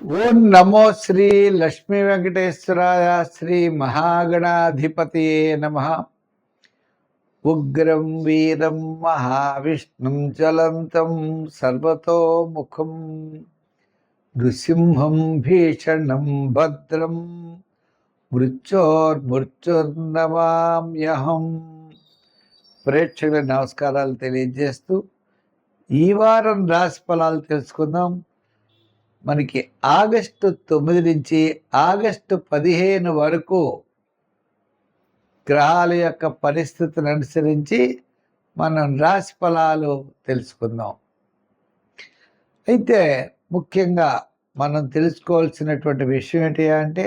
ఓం నమో శ్రీ లక్ష్మీ వెంకటేశ్వరాయ శ్రీ మహాగణాధిపతియే నమః. ఉగ్రం వీరం మహావిష్ణుం జ్వలంతం సర్వతోముఖం నృసింహం భీషణం భద్రం మృత్యోర్మృత్యుర్నమామ్యహం. ప్రేక్షకుల నమస్కారాలు తెలియజేస్తూ ఈ వారం రాశి ఫలాలు తెలుసుకుందాం. మనకి ఆగస్టు 9 నుంచి ఆగస్టు 15 వరకు గ్రహాల యొక్క పరిస్థితిని అనుసరించి మనం రాశి ఫలాలు తెలుసుకుందాం. అయితే ముఖ్యంగా మనం తెలుసుకోవాల్సినటువంటి విషయం ఏంటి అంటే,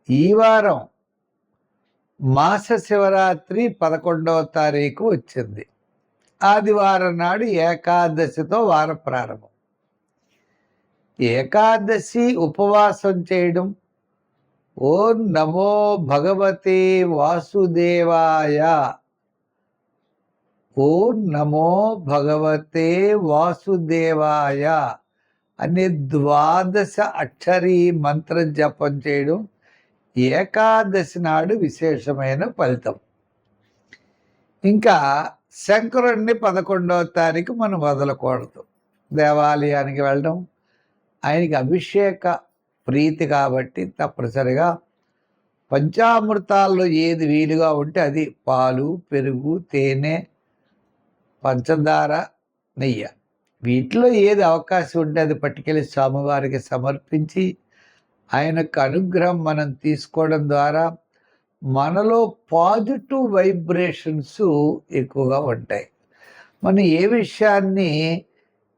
ఈ వారం మాస శివరాత్రి 11వ తారీఖు వచ్చింది. ఆదివారం నాడు ఏకాదశితో వార ప్రారంభం. ఏకాదశి ఉపవాసం చేయడం, ఓం నమో భగవతే వాసుదేవాయ, ఓం నమో భగవతే వాసుదేవాయ అనే 12 అక్షరీ మంత్ర జపం చేయడం ఏకాదశి నాడు విశేషమైన ఫలితం. ఇంకా శంకరుణ్ణి 11వ తారీఖు మనం వదలకూడదు. దేవాలయానికి వెళ్ళడం, ఆయనకి అభిషేక ప్రీతి కాబట్టి తప్పనిసరిగా పంచామృతాల్లో ఏది వీలుగా ఉంటే అది పాలు, పెరుగు, తేనె, పంచదార, నెయ్యి, వీటిలో ఏది అవకాశం ఉంటే అది పట్టుకెళ్ళి స్వామివారికి సమర్పించి ఆయనకు అనుగ్రహం మనం తీసుకోవడం ద్వారా మనలో పాజిటివ్ వైబ్రేషన్స్ ఎక్కువగా ఉంటాయి. మనం ఏ విషయాన్ని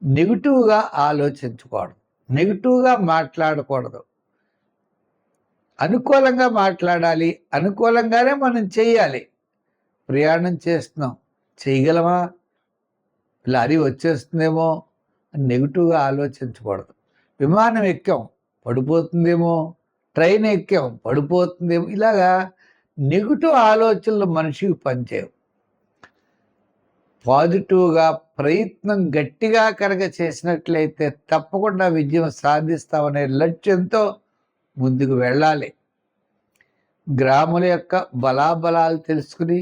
నెగిటివ్గా ఆలోచించకూడదు, నెగిటివ్గా మాట్లాడకూడదు, అనుకూలంగా మాట్లాడాలి. అనుకూలంగానే మనం చేయాలి. ప్రయాణం చేస్తున్నాం, చేయగలమా, లారీ వచ్చేస్తుందేమో అని నెగిటివ్గా ఆలోచించకూడదు. విమానం ఎక్కాం, పడిపోతుందేమో, ట్రైన్ ఎక్కాం, పడిపోతుందేమో, ఇలాగా నెగిటివ్ ఆలోచనలు మనిషికి పనిచేయవు. పాజిటివ్గా ప్రయత్నం గట్టిగా కనుక చేసినట్లయితే తప్పకుండా విజయం సాధిస్తామనే లక్ష్యంతో ముందుకు వెళ్ళాలి. గ్రాముల యొక్క బలాబలాలు తెలుసుకుని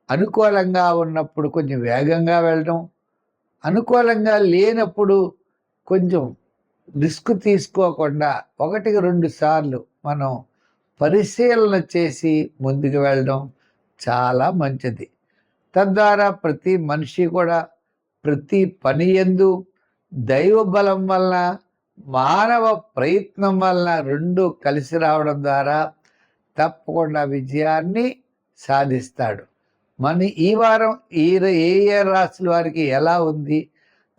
అనుకూలంగా ఉన్నప్పుడు కొంచెం వేగంగా వెళ్ళడం, అనుకూలంగా లేనప్పుడు కొంచెం రిస్క్ తీసుకోకుండా 1-2 సార్లు మనం పరిశీలన చేసి ముందుకు వెళ్ళడం చాలా మంచిది. తద్వారా ప్రతి మనిషి కూడా ప్రతి పని యందు దైవ బలం వలన, మానవ ప్రయత్నం వలన 2 కలిసి రావడం ద్వారా తప్పకుండా విజయాన్ని సాధిస్తాడు. మన ఈ వారం ఏ రాశుల వారికి ఎలా ఉంది,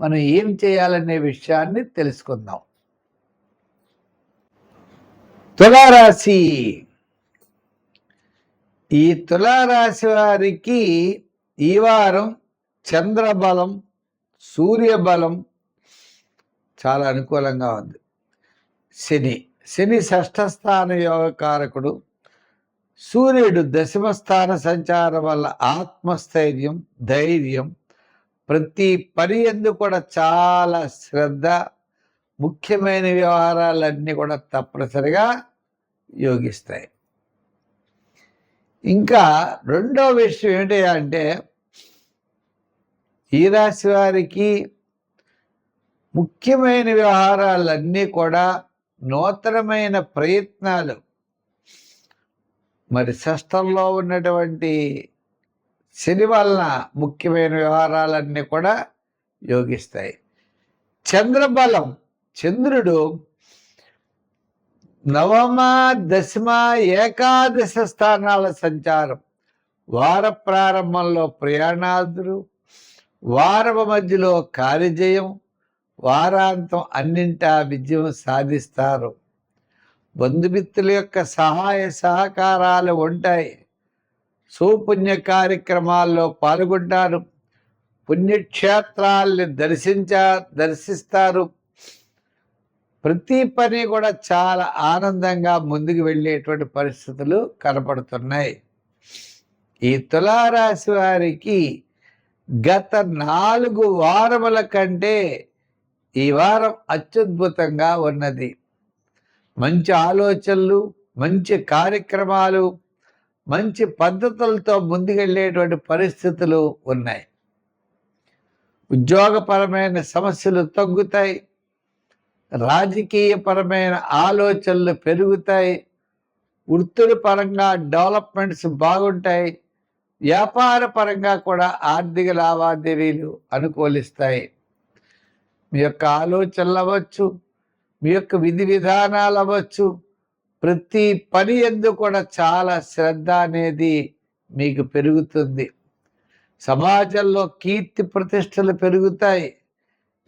మనం ఏం చేయాలనే విషయాన్ని తెలుసుకుందాం. తులారాశి. ఈ తులారాశి వారికి ఈ వారం చంద్రబలం, సూర్యబలం చాలా అనుకూలంగా ఉంది. శని 6వ స్థాన యోగకారకుడు, సూర్యుడు 10వ స్థాన సంచారం వల్ల ఆత్మస్థైర్యం, ధైర్యం, ప్రతి పని యందు కూడా చాలా శ్రద్ధ, ముఖ్యమైన వ్యవహారాలన్నీ కూడా తప్పనిసరిగా యోగిస్తాయి. ఇంకా రెండో విషయం ఏంటి అంటే, ఈ రాశి వారికి ముఖ్యమైన వ్యవహారాలన్నీ కూడా నూతనమైన ప్రయత్నాలు, మరి షష్టంలో ఉన్నటువంటి శని వలన ముఖ్యమైన వ్యవహారాలన్నీ కూడా యోగిస్తాయి. చంద్రబలం, చంద్రుడు 9వ, 10వ, ఏకాదశ స్థానాల సంచారం, వార ప్రారంభంలో ప్రయాణాదులు, వారవ మధ్యలో కార్యజయం, వారాంతం అన్నింటా విజయం సాధిస్తారు. బంధుమిత్రుల యొక్క సహాయ సహకారాలు ఉంటాయి. సుపుణ్య కార్యక్రమాల్లో పాల్గొంటారు. పుణ్యక్షేత్రాల్ని దర్శిస్తారు. ప్రతి పని కూడా చాలా ఆనందంగా ముందుకు వెళ్ళేటువంటి పరిస్థితులు కనపడుతున్నాయి. ఈ తులారాశి వారికి గత 4 వారముల కంటే ఈ వారం అత్యద్భుతంగా ఉన్నది. మంచి ఆలోచనలు, మంచి కార్యక్రమాలు, మంచి పద్ధతులతో ముందుకెళ్ళేటువంటి పరిస్థితులు ఉన్నాయి. ఉద్యోగపరమైన సమస్యలు తగ్గుతాయి. రాజకీయపరమైన ఆలోచనలు పెరుగుతాయి. వృత్తుల పరంగా డెవలప్మెంట్స్ బాగుంటాయి. వ్యాపార పరంగా కూడా ఆర్థిక లావాదేవీలు అనుకూలిస్తాయి. మీ యొక్క ఆలోచనలు అవ్వచ్చు, మీ యొక్క విధి విధానాలు అవ్వచ్చు, ప్రతి పని యందు కూడా చాలా శ్రద్ధ అనేది మీకు పెరుగుతుంది. సమాజంలో కీర్తి ప్రతిష్టలు పెరుగుతాయి.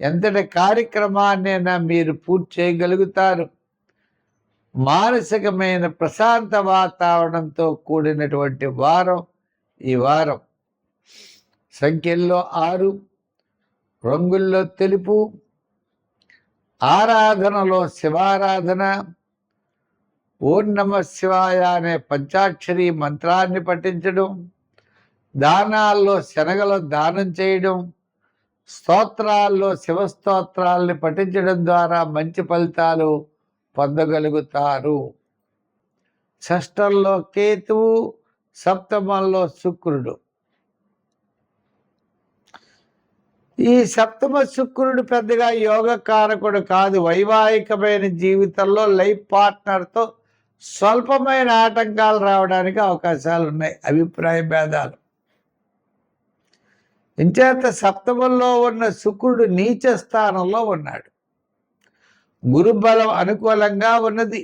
ఎంతటి కార్యక్రమాన్నైనా మీరు పూర్తి చేయగలుగుతారు. మానసికమైన ప్రశాంత వాతావరణంతో కూడినటువంటి వారం ఈ వారం. సంఖ్యల్లో 6, రంగుల్లో తెలుపు, ఆరాధనలో శివారాధన, ఓం నమః శివాయ అనే పంచాక్షరి మంత్రాన్ని పఠించడం, దానాల్లో శనగలు దానం చేయడం, స్తోత్రాల్లో శివస్తోత్రాల్ని పఠించడం ద్వారా మంచి ఫలితాలు పొందగలుగుతారు. షష్టంలో కేతువు, సప్తమంలో శుక్రుడు. ఈ సప్తమ శుక్రుడు పెద్దగా యోగకారకుడు కాదు. వైవాహికమైన జీవితంలో లైఫ్ పార్ట్నర్తో స్వల్పమైన ఆటంకాలు రావడానికి అవకాశాలు ఉన్నాయి. అభిప్రాయ భేదాలు. ఇంచేత సప్తమంలో ఉన్న శుక్రుడు నీచ స్థానంలో ఉన్నాడు. గురుబలం అనుకూలంగా ఉన్నది.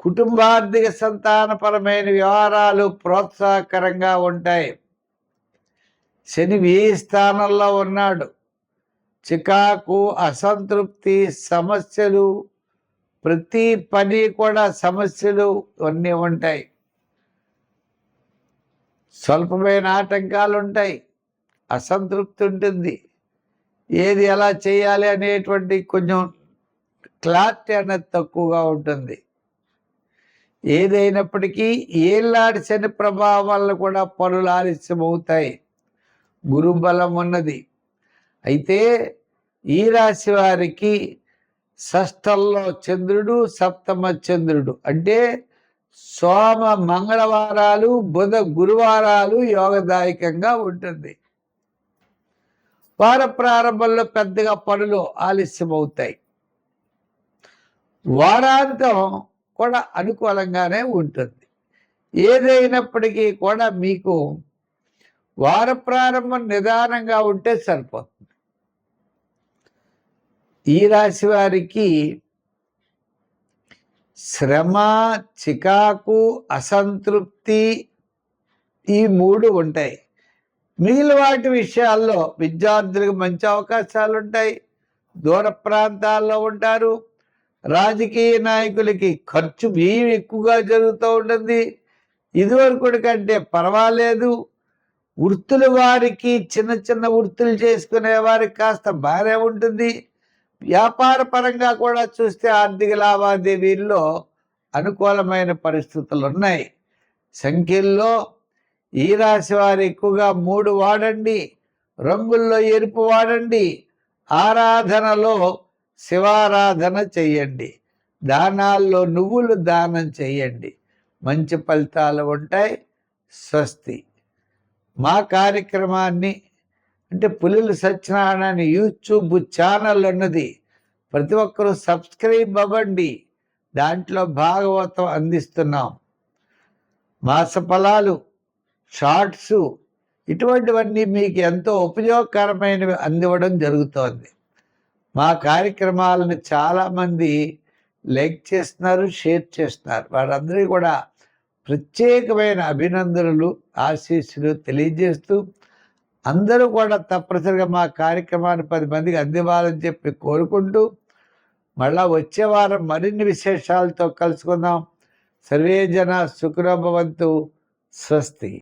కుటుంబార్థిక సంతానపరమైన వ్యవహారాలు ప్రోత్సాహకరంగా ఉంటాయి. శని వ్యయ స్థానంలో ఉన్నాడు. చికాకు, అసంతృప్తి, సమస్యలు, ప్రతి పని కూడా సమస్యలు అన్నీ ఉంటాయి. స్వల్పమైన ఆటంకాలు ఉంటాయి. అసంతృప్తి ఉంటుంది. ఏది ఎలా చేయాలి అనేటువంటి కొంచెం క్లారిటీ అనేది తక్కువగా ఉంటుంది. ఏదైనప్పటికీ ఏళ్ళనాటి శని ప్రభావం వల్ల కూడా పనులు ఆలస్యం అవుతాయి. గురుబలం ఉన్నది. అయితే ఈ రాశి వారికి షష్టంలో చంద్రుడు, సప్తమ చంద్రుడు అంటే సోమ మంగళవారాలు, బుధ గురువారాలు యోగదాయకంగా ఉంటుంది. వార ప్రారంభంలో పెద్దగా పనులు ఆలస్యం అవుతాయి. వారాంతం కూడా అనుకూలంగానే ఉంటుంది. ఏదైనప్పటికీ కూడా మీకు వార ప్రారంభం నిదానంగా ఉంటే సరిపోతుంది. ఈ రాశి వారికి శ్రమ, చికాకు, అసంతృప్తి ఈ 3 ఉంటాయి. మిగిలిన వాటి విషయాల్లో విద్యార్థులకు మంచి అవకాశాలు ఉంటాయి. దూర ప్రాంతాల్లో ఉంటారు. రాజకీయ నాయకులకి ఖర్చు వ్యయం ఎక్కువగా జరుగుతూ ఉంటుంది. ఇదివరకు కంటే పర్వాలేదు. వృత్తుల వారికి, చిన్న చిన్న వృత్తులు చేసుకునే వారికి కాస్త బాగానే ఉంటుంది. వ్యాపార పరంగా కూడా చూస్తే ఆర్థిక లావాదేవీల్లో అనుకూలమైన పరిస్థితులు ఉన్నాయి. సంఖ్యల్లో ఈ రాశి వారు ఎక్కువగా 3 వాడండి. రంగుల్లో ఎరుపు వాడండి. ఆరాధనలో శివారాధన చెయ్యండి. దానాల్లో నువ్వులు దానం చెయ్యండి. మంచి ఫలితాలు ఉంటాయి. స్వస్తి. మా కార్యక్రమాన్ని అంటే పులుల సత్యనారాయణ యూట్యూబ్ ఛానల్ ఉన్నది. ప్రతి ఒక్కరూ సబ్స్క్రైబ్ అవ్వండి. దాంట్లో భాగవతం అందిస్తున్నాం. మాస ఫలాలు, షార్ట్స్ ఇటువంటివన్నీ మీకు ఎంతో ఉపయోగకరమైనవి అందివ్వడం జరుగుతోంది. మా కార్యక్రమాలను చాలామంది లైక్ చేస్తున్నారు, షేర్ చేస్తున్నారు. వారందరికీ కూడా ప్రత్యేకమైన అభినందనలు, ఆశీస్సులు తెలియజేస్తూ అందరూ కూడా తప్పనిసరిగా మా కార్యక్రమాన్ని 10 మందికి అందివ్వాలని చెప్పి కోరుకుంటూ మళ్ళా వచ్చే వారం మరిన్ని విశేషాలతో కలుసుకుందాం. సర్వే జన సుఖినో భవంతు. స్వస్తి.